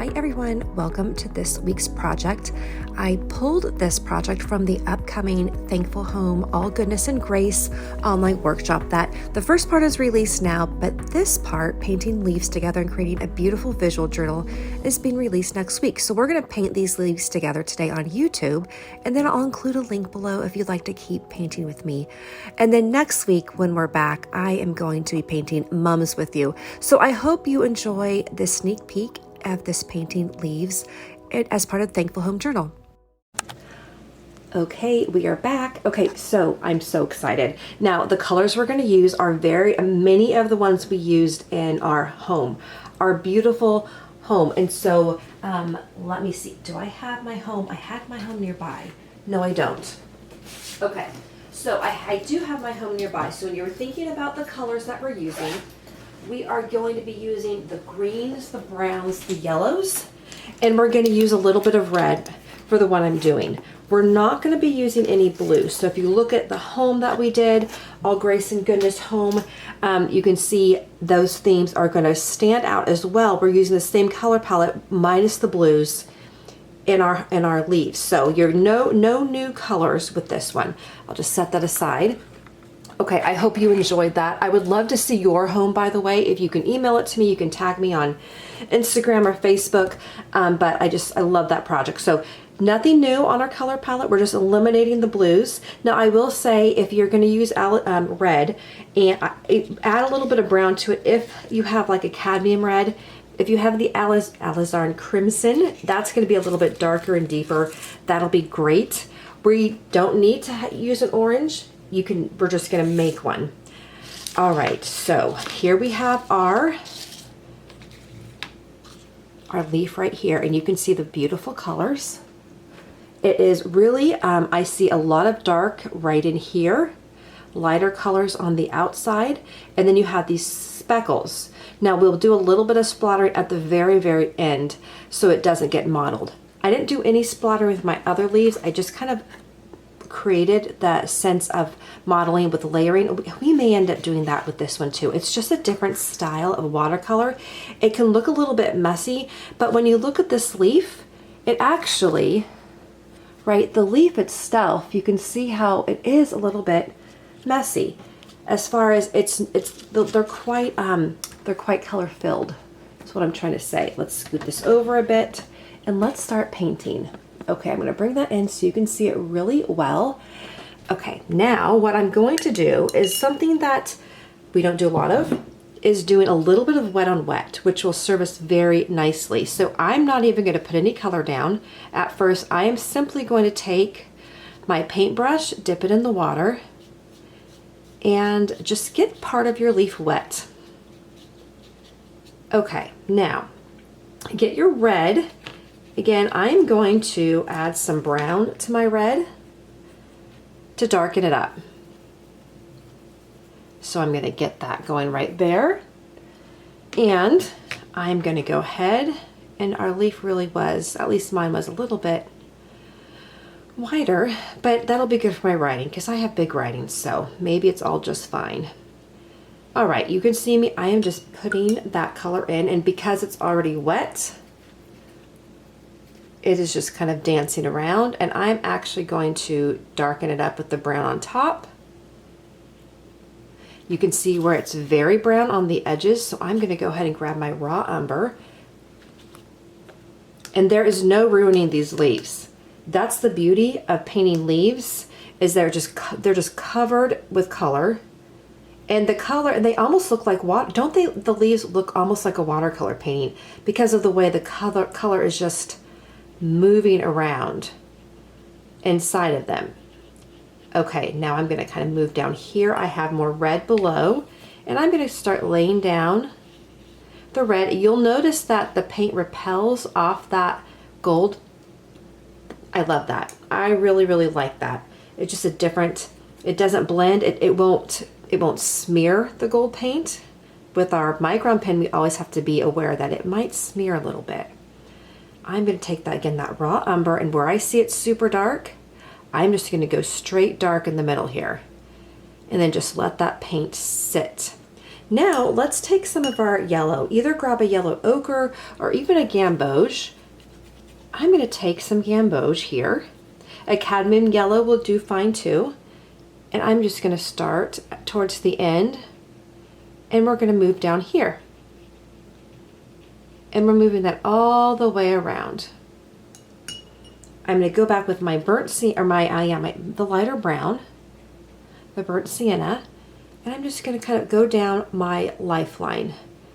Hi everyone, welcome to this week's project. I pulled this project from the upcoming Thankful Home All Goodness and Grace online workshop that the first part is released now, but this part, painting leaves together and creating a beautiful visual journal, is being released next week. So we're going to paint these leaves together today on YouTube, and then I'll include a link below if you'd like to keep painting with me. And then next week when we're back, I am going to be painting mums with you. So I hope you enjoy this sneak peek of this painting leaves as part of Thankful Home Journal. Okay, we are back. Okay, so I'm so excited. Now, the colors we're going to use are many of the ones we used in our home, our beautiful home. And so, let me see. Do I have my home? I had my home nearby. No, I don't. Okay, so I do have my home nearby. So when you're thinking about the colors that we're using, we are going to be using the greens, the browns, the yellows, and we're going to use a little bit of red for the one I'm doing. We're not going to be using any blue. So if you look at the home that we did, All Grace and Goodness Home, you can see those themes are going to stand out as well. We're using the same color palette minus the blues in our leaves. So you're no new colors with this one. I'll just set that aside. Okay, I hope you enjoyed that. I would love to see your home, by the way. If you can email it to me, you can tag me on Instagram or Facebook. But I love that project. So nothing new on our color palette. We're just eliminating the blues. Now, I will say if you're going to use red, and add a little bit of brown to it if you have like a cadmium red. If you have the alizarin crimson, that's going to be a little bit darker and deeper. That'll be great. We don't need to use an orange. We're just going to make one. All right, so here we have our leaf right here, and you can see the beautiful colors. It is really, I see a lot of dark right in here, lighter colors on the outside, and then you have these speckles. Now we'll do a little bit of splattering at the very, very end so it doesn't get mottled. I didn't do any splattering with my other leaves. I just kind of created that sense of modeling with layering. We may end up doing that with this one too. It's just a different style of watercolor. It can look a little bit messy, but when you look at this leaf, it actually, right, the leaf itself, you can see how it is a little bit messy. As far as they're quite color filled. That's what I'm trying to say. Let's scoot this over a bit and let's start painting. Okay, I'm going to bring that in so you can see it really well. Okay, now what I'm going to do is something that we don't do a lot of, is doing a little bit of wet on wet, which will serve us very nicely. So I'm not even going to put any color down. At first, I am simply going to take my paintbrush, dip it in the water, and just get part of your leaf wet. Okay, now get your red. Again, I'm going to add some brown to my red to darken it up. So I'm going to get that going right there. And I'm going to go ahead, and our leaf really was, at least mine was a little bit wider, but that'll be good for my writing because I have big writing, so maybe it's all just fine. All right, you can see me, I am just putting that color in, and because it's already wet, it is just kind of dancing around, and I'm actually going to darken it up with the brown on top. You can see where it's very brown on the edges, so I'm going to go ahead and grab my raw umber. And there is no ruining these leaves. That's the beauty of painting leaves, is they're just covered with color. And the color, and they almost look like water. Don't they? The leaves look almost like a watercolor painting because of the way the color is just moving around inside of them. Okay, now I'm going to kind of move down here. I have more red below, and I'm going to start laying down the red. You'll notice that the paint repels off that gold. I love that. I really, really like that. It's just a different, it doesn't blend. It won't smear the gold paint. With our micron pen, we always have to be aware that it might smear a little bit. I'm going to take that, again, that raw umber, and where I see it super dark, I'm just going to go straight dark in the middle here. And then just let that paint sit. Now let's take some of our yellow, either grab a yellow ochre or even a gamboge. I'm going to take some gamboge here. A cadmium yellow will do fine too. And I'm just going to start towards the end, and we're going to move down here. And we're moving that all the way around. I'm going to go back with my burnt sienna, or the lighter brown, the burnt sienna, and I'm just going to kind of go down my lifeline.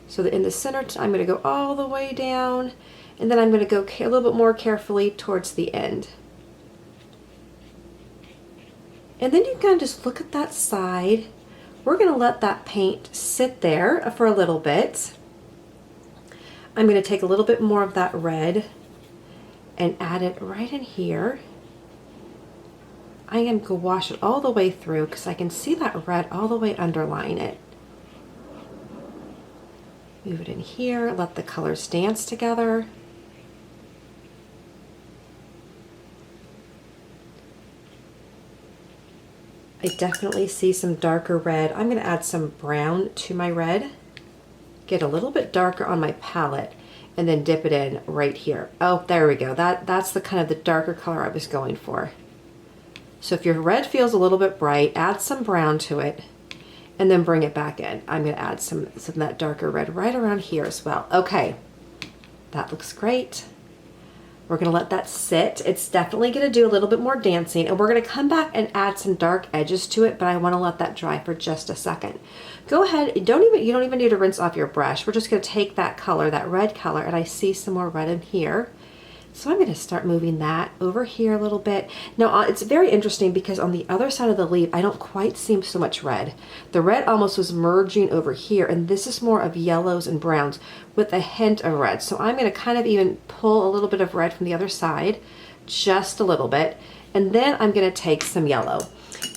So that in the center, I'm going to go all the way down, and then I'm going to go a little bit more carefully towards the end. And then you kind of just look at that side. We're going to let that paint sit there for a little bit. I'm going to take a little bit more of that red and add it right in here. I'm going to go wash it all the way through because I can see that red all the way underlying it. Move it in here, let the colors dance together. I definitely see some darker red. I'm going to add some brown to my red. Get a little bit darker on my palette and then dip it in right here. Oh, there we go. That's the kind of the darker color I was going for. So if your red feels a little bit bright, add some brown to it and then bring it back in. I'm going to add some of that darker red right around here as well. Okay, that looks great. We're going to let that sit. It's definitely going to do a little bit more dancing, and we're going to come back and add some dark edges to it, but I want to let that dry for just a second. Go ahead, you don't even need to rinse off your brush. We're just going to take that color, that red color, and I see some more red in here. So I'm going to start moving that over here a little bit. Now it's very interesting because on the other side of the leaf, I don't quite see so much red. The red almost was merging over here, and this is more of yellows and browns with a hint of red. So I'm going to kind of even pull a little bit of red from the other side, just a little bit, and then I'm going to take some yellow.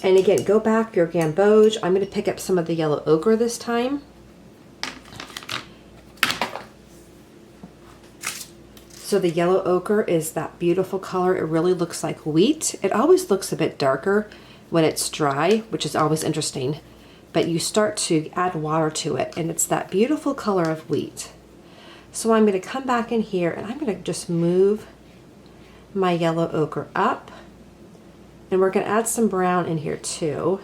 And again, go back your gamboge. I'm going to pick up some of the yellow ochre this time. So the yellow ochre is that beautiful color. It really looks like wheat. It always looks a bit darker when it's dry, which is always interesting. But you start to add water to it, and it's that beautiful color of wheat. So I'm going to come back in here, and I'm going to just move my yellow ochre up. And we're going to add some brown in here too.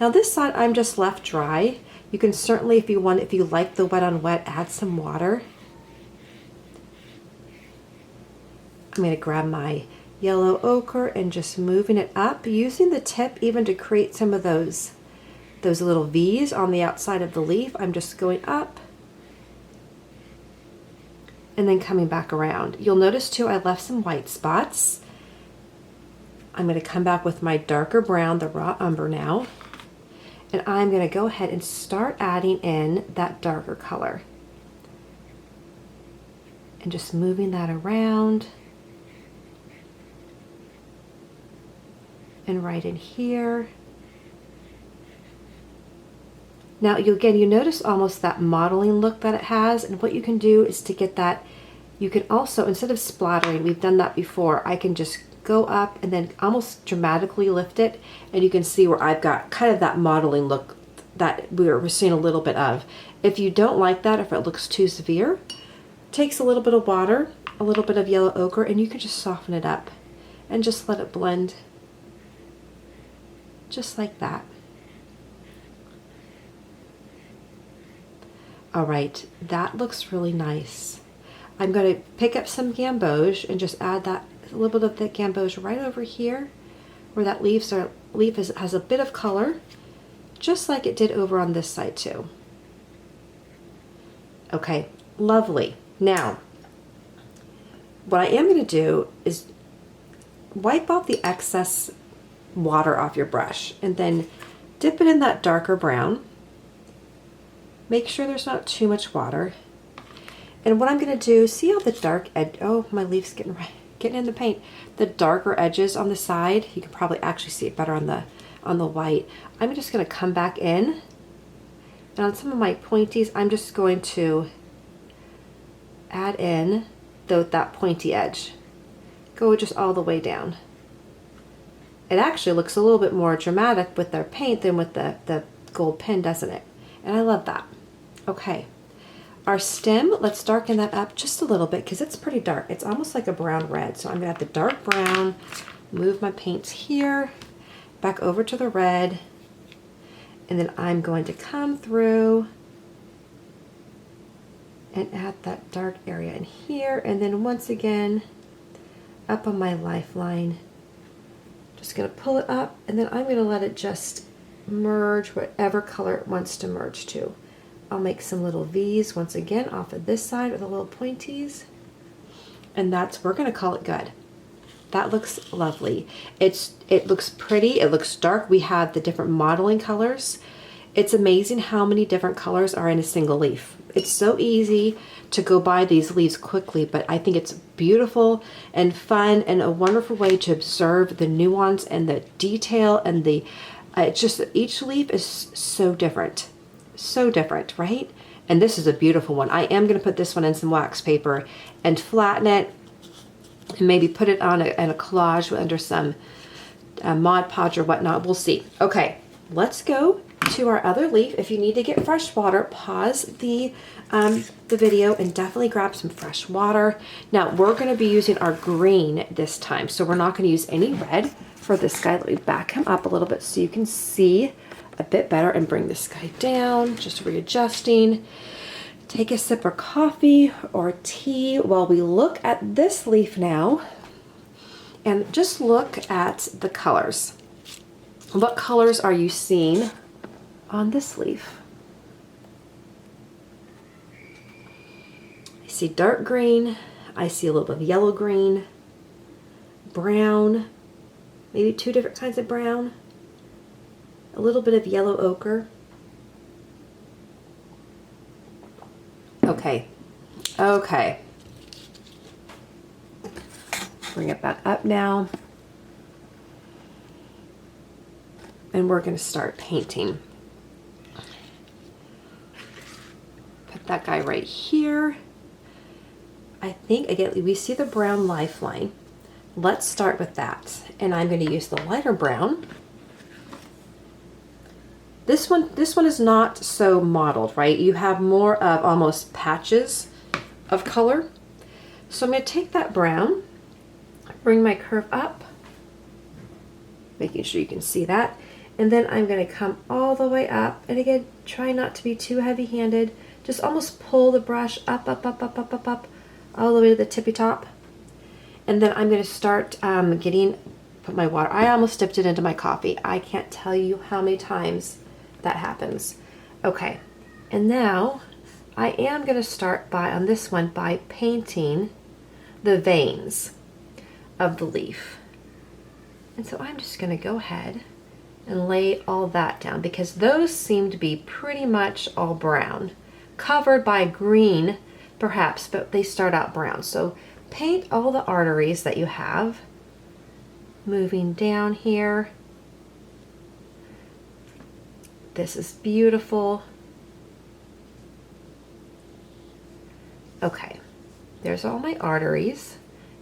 Now this side I'm just left dry. You can certainly, if you like the wet on wet, add some water. I'm going to grab my yellow ochre and just moving it up, using the tip even to create some of those little V's on the outside of the leaf. I'm just going up and then coming back around. You'll notice too I left some white spots. I'm going to come back with my darker brown, the raw umber now, and I'm going to go ahead and start adding in that darker color and just moving that around. And right in here. Now you notice almost that modeling look that it has, and what you can do is to get that, you can also, instead of splattering, we've done that before, I can just go up and then almost dramatically lift it, and you can see where I've got kind of that modeling look that we're seeing a little bit of. If you don't like that, if it looks too severe, takes a little bit of water, a little bit of yellow ochre, and you can just soften it up and just let it blend. Just like that. All right, that looks really nice. I'm going to pick up some gamboge and just add that, a little bit of that gamboge right over here where that leaf has a bit of color, just like it did over on this side too. Okay, lovely. Now, what I am going to do is wipe off the excess water off your brush and then dip it in that darker brown. Make sure there's not too much water. And what I'm going to do, see how the dark edge, oh, my leaf's getting in the paint. The darker edges on the side, you can probably actually see it better on the white. I'm just going to come back in, and on some of my pointies, I'm just going to add in that pointy edge. Go just all the way down. It actually looks a little bit more dramatic with their paint than with the gold pen, doesn't it? And I love that. Okay. Our stem, let's darken that up just a little bit because it's pretty dark. It's almost like a brown red. So I'm going to have the dark brown, move my paints here, back over to the red, and then I'm going to come through and add that dark area in here, and then once again up on my lifeline. Just going to pull it up, and then I'm going to let it just merge whatever color it wants to merge to. I'll make some little V's once again off of this side with the little pointies, and we're going to call it good. That looks lovely. It looks pretty. It looks dark. We have the different modeling colors. It's amazing how many different colors are in a single leaf. It's so easy to go by these leaves quickly, but I think it's beautiful and fun and a wonderful way to observe the nuance and the detail and the, it's just each leaf is so different, right? And this is a beautiful one. I am going to put this one in some wax paper and flatten it and maybe put it on a collage under some Mod Podge or whatnot. We'll see. Okay, let's go to our other leaf. If you need to get fresh water, pause the video and definitely grab some fresh water. Now we're going to be using our green this time, so we're not going to use any red for this guy. Let me back him up a little bit so you can see a bit better and bring this guy down, just readjusting. Take a sip of coffee or tea while we look at this leaf now, and just look at the colors. What colors are you seeing on this leaf? I see dark green, I see a little bit of yellow green, brown, maybe two different kinds of brown, a little bit of yellow ochre. Okay, bring it back up now, and we're going to start painting. Put that guy right here. I think, again, we see the brown lifeline. Let's start with that, and I'm going to use the lighter brown. This one is not so mottled, right? You have more of almost patches of color. So I'm going to take that brown, bring my curve up, making sure you can see that, and then I'm going to come all the way up, and again, try not to be too heavy-handed. Just almost pull the brush up, all the way to the tippy top. And then I'm going to start put my water. I almost dipped it into my coffee. I can't tell you how many times that happens. Okay, and now I am going to start on this one by painting the veins of the leaf. And so I'm just going to go ahead and lay all that down because those seem to be pretty much all brown, covered by green perhaps, but they start out brown. So paint all the arteries that you have, moving down here. This is beautiful. Okay, there's all my arteries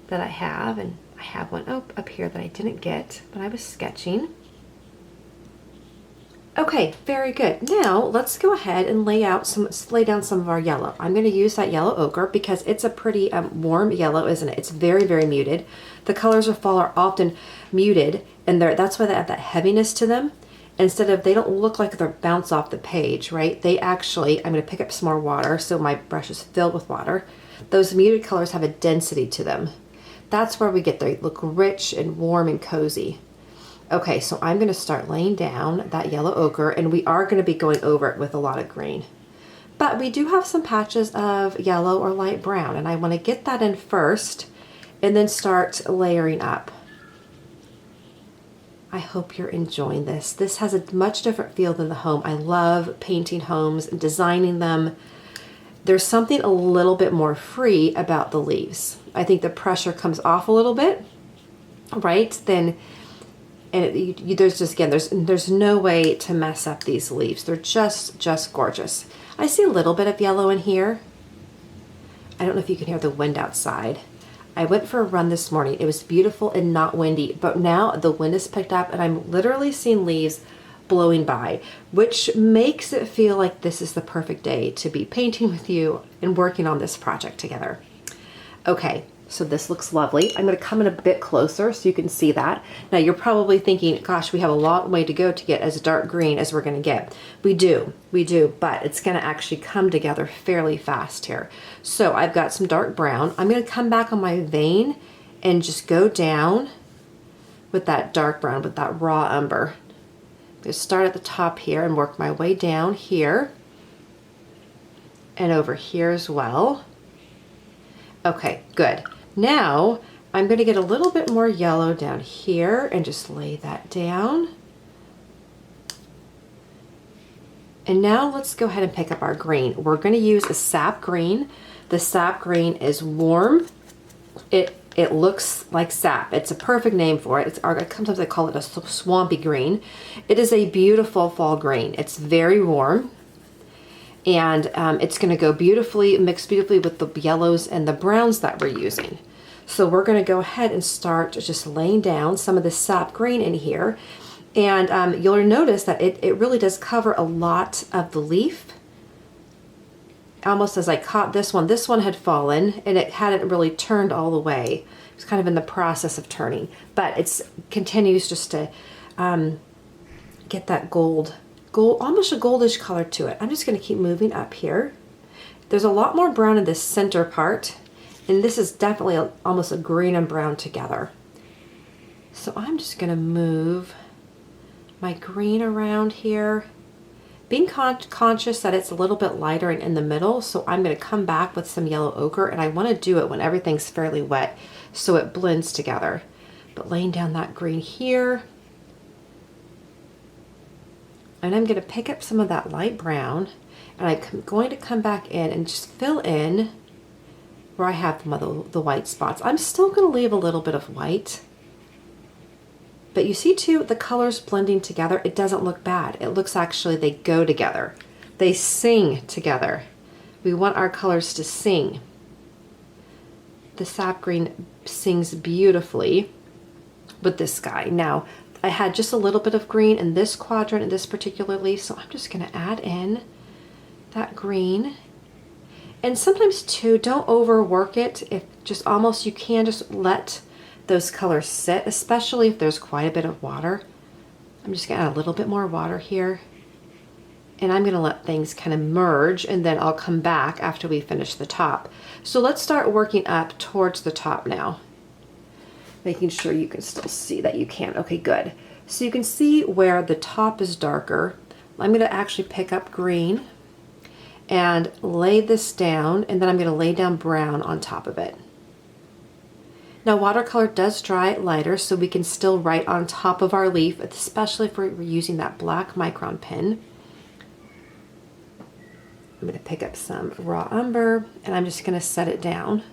that I have, and I have one up here that I didn't get when I was sketching. Okay, very good. Now let's go ahead and lay down some of our yellow. I'm going to use that yellow ochre because it's a pretty warm yellow, isn't it? It's very, very muted. The colors of fall are often muted, and that's why they have that heaviness to them. Instead of, they don't look like they're bounce off the page, right? They actually, I'm going to pick up some more water so my brush is filled with water. Those muted colors have a density to them. That's where they look rich and warm and cozy. Okay, so I'm going to start laying down that yellow ochre, and we are going to be going over it with a lot of green. But we do have some patches of yellow or light brown, and I want to get that in first and then start layering up. I hope you're enjoying this. This has a much different feel than the home. I love painting homes and designing them. There's something a little bit more free about the leaves. I think the pressure comes off a little bit, right? There's no way to mess up these leaves. They're just gorgeous. I see a little bit of yellow in here. I don't know if you can hear the wind outside. I went for a run this morning. It was beautiful and not windy, but now the wind is picked up and I'm literally seeing leaves blowing by, which makes it feel like this is the perfect day to be painting with you and working on this project together. Okay, so this looks lovely. I'm going to come in a bit closer so you can see that. Now you're probably thinking, gosh, we have a long way to go to get as dark green as we're going to get. We do, but it's going to actually come together fairly fast here. So I've got some dark brown. I'm going to come back on my vein and just go down with that dark brown, with that raw umber. I'm going to start at the top here and work my way down here and over here as well. Okay, good. Now I'm going to get a little bit more yellow down here and just lay that down. And now let's go ahead and pick up our green. We're going to use a sap green. The sap green is warm. It looks like sap. It's a perfect name for it. Sometimes I call it a swampy green. It is a beautiful fall green. It's very warm. And it's going to go beautifully, mix beautifully with the yellows and the browns that we're using. So we're going to go ahead and start just laying down some of the sap green in here. And you'll notice that it really does cover a lot of the leaf. Almost as I caught this one had fallen and it hadn't really turned all the way. It was kind of in the process of turning, but it continues just to get that gold, almost a goldish color to it. I'm just going to keep moving up here. There's a lot more brown in this center part, and this is definitely almost a green and brown together. So I'm just going to move my green around here, being conscious that it's a little bit lighter and in the middle. So I'm going to come back with some yellow ochre, and I want to do it when everything's fairly wet so it blends together. But laying down that green here. And I'm going to pick up some of that light brown, and I'm going to come back in and just fill in where I have the white spots. I'm still going to leave a little bit of white. But you see too, the colors blending together, it doesn't look bad. It looks actually, they go together. They sing together. We want our colors to sing. The sap green sings beautifully with this sky. Now, I had just a little bit of green in this quadrant in this particular leaf, so I'm just going to add in that green. And sometimes too, don't overwork it. If just almost, you can just let those colors sit, especially if there's quite a bit of water. I'm just going to add a little bit more water here. And I'm going to let things kind of merge, and then I'll come back after we finish the top. So let's start working up towards the top now. Making sure you can still see that you can. Okay, good. So you can see where the top is darker. I'm going to actually pick up green and lay this down, and then I'm going to lay down brown on top of it. Now watercolor does dry lighter, so we can still write on top of our leaf, especially if we're using that black micron pen. I'm going to pick up some raw umber, and I'm just going to set it down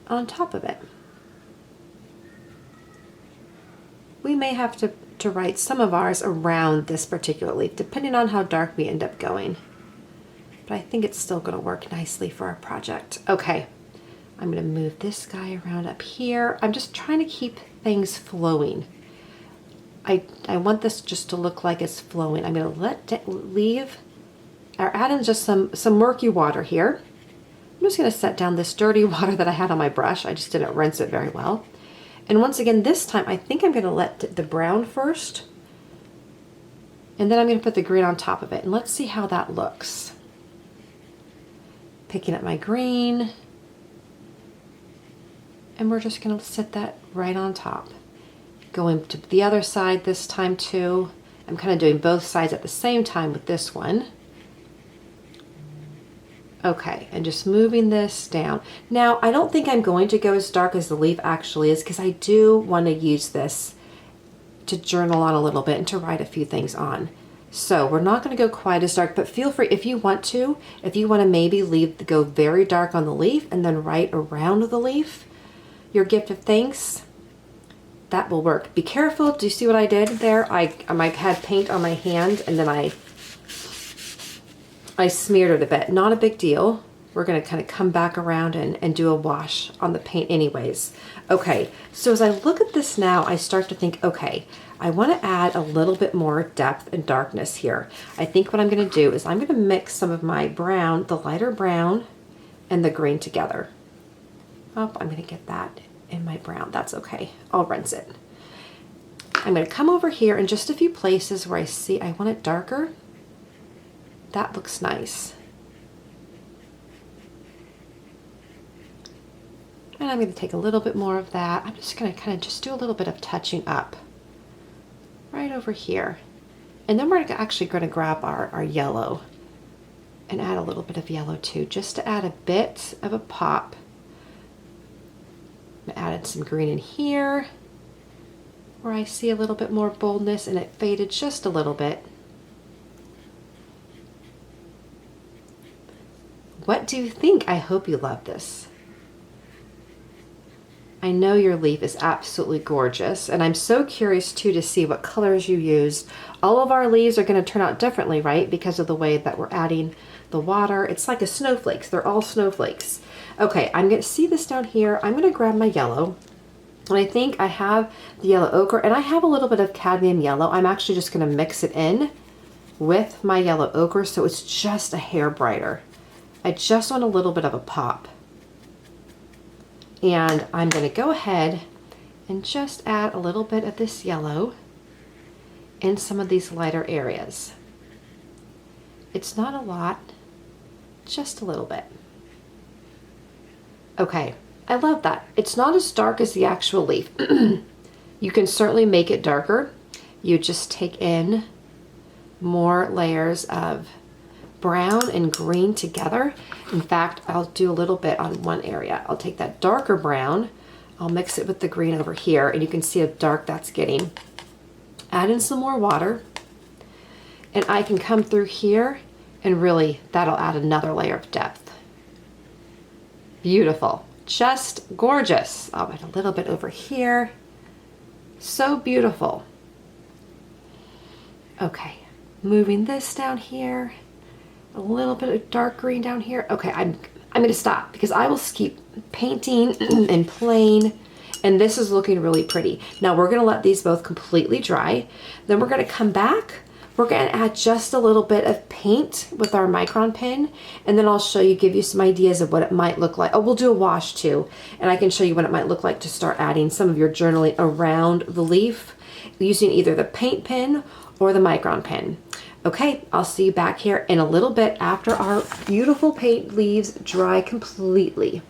on top of it. We may have to write some of ours around this particular leaf, depending on how dark we end up going. But I think it's still going to work nicely for our project. Okay, I'm going to move this guy around up here. I'm just trying to keep things flowing. I want this just to look like it's flowing. I'm going to add in just some murky water here. I'm just going to set down this dirty water that I had on my brush. I just didn't rinse it very well. And once again, this time, I think I'm going to let the brown first, and then I'm going to put the green on top of it. And let's see how that looks. Picking up my green, and we're just going to set that right on top. Going to the other side this time too. I'm kind of doing both sides at the same time with this one. Okay, and just moving this down. Now, I don't think I'm going to go as dark as the leaf actually is, because I do want to use this to journal on a little bit and to write a few things on. So we're not going to go quite as dark, but feel free if you want to maybe go very dark on the leaf and then write around the leaf your gift of thanks. That will work. Be careful. Do you see what I did there? I had paint on my hand, and then I smeared it a bit. Not a big deal. We're going to kind of come back around and do a wash on the paint anyways. Okay, so as I look at this now, I start to think, okay, I want to add a little bit more depth and darkness here. I think what I'm going to do is I'm going to mix some of my brown, the lighter brown, and the green together. Oh, I'm going to get that in my brown. That's okay. I'll rinse it. I'm going to come over here in just a few places where I see I want it darker. That looks nice. And I'm going to take a little bit more of that. I'm just going to kind of just do a little bit of touching up right over here. And then we're actually going to grab our yellow and add a little bit of yellow too, just to add a bit of a pop. I added some green in here where I see a little bit more boldness, and it faded just a little bit. What do you think? I hope you love this. I know your leaf is absolutely gorgeous, and I'm so curious too to see what colors you use. All of our leaves are going to turn out differently, right? Because of the way that we're adding the water. It's like a snowflakes. They're all snowflakes. Okay, I'm going to see this down here. I'm going to grab my yellow, and I think I have the yellow ochre, and I have a little bit of cadmium yellow. I'm actually just going to mix it in with my yellow ochre so it's just a hair brighter. I just want a little bit of a pop. And I'm going to go ahead and just add a little bit of this yellow in some of these lighter areas. It's not a lot, just a little bit. Okay, I love that. It's not as dark as the actual leaf. You can certainly make it darker. You just take in more layers of brown and green together. In fact, I'll do a little bit on one area. I'll take that darker brown, I'll mix it with the green over here, and you can see how dark that's getting. Add in some more water, and I can come through here, and really, that'll add another layer of depth. Beautiful, just gorgeous. I'll add a little bit over here. So beautiful. Okay, moving this down here. A little bit of dark green down here. Okay, I'm going to stop because I will keep painting and playing, and this is looking really pretty. Now we're going to let these both completely dry. Then we're going to come back. We're going to add just a little bit of paint with our micron pen, and then I'll show you, give you some ideas of what it might look like. Oh, we'll do a wash too, and I can show you what it might look like to start adding some of your journaling around the leaf using either the paint pen or the micron pen. Okay, I'll see you back here in a little bit after our beautiful paint leaves dry completely.